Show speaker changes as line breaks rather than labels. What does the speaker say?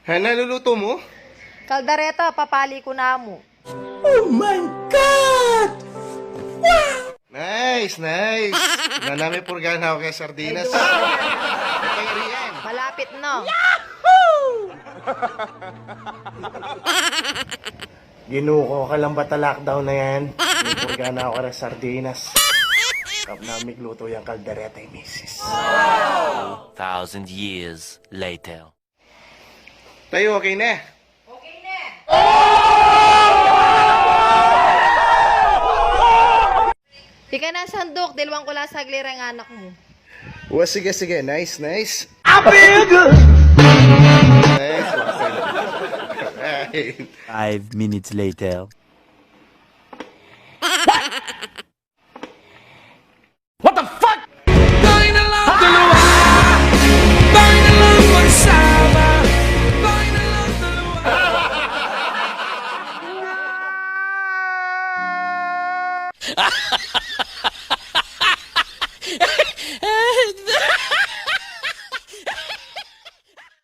Ha, naluluto mo?
Kaldareta, papali ko na mo.
Oh my God!
Nice, nice. Nanami purgan ako kay sardinas. Okay, Rian.
Malapit na.
Ginuko ka lang ba ta lockdown na yan? May purgan ako kay sardinas. Kap namig luto yung kaldereta yung misis.
1,000 years later.
Tayo, okay na?
Okay na. Di ka na sandok, dilawang ko lang sa aglirang anak mo.
O, sige, sige. Nice, nice. Nice. Right.
5 minutes later.
Ha ha ha!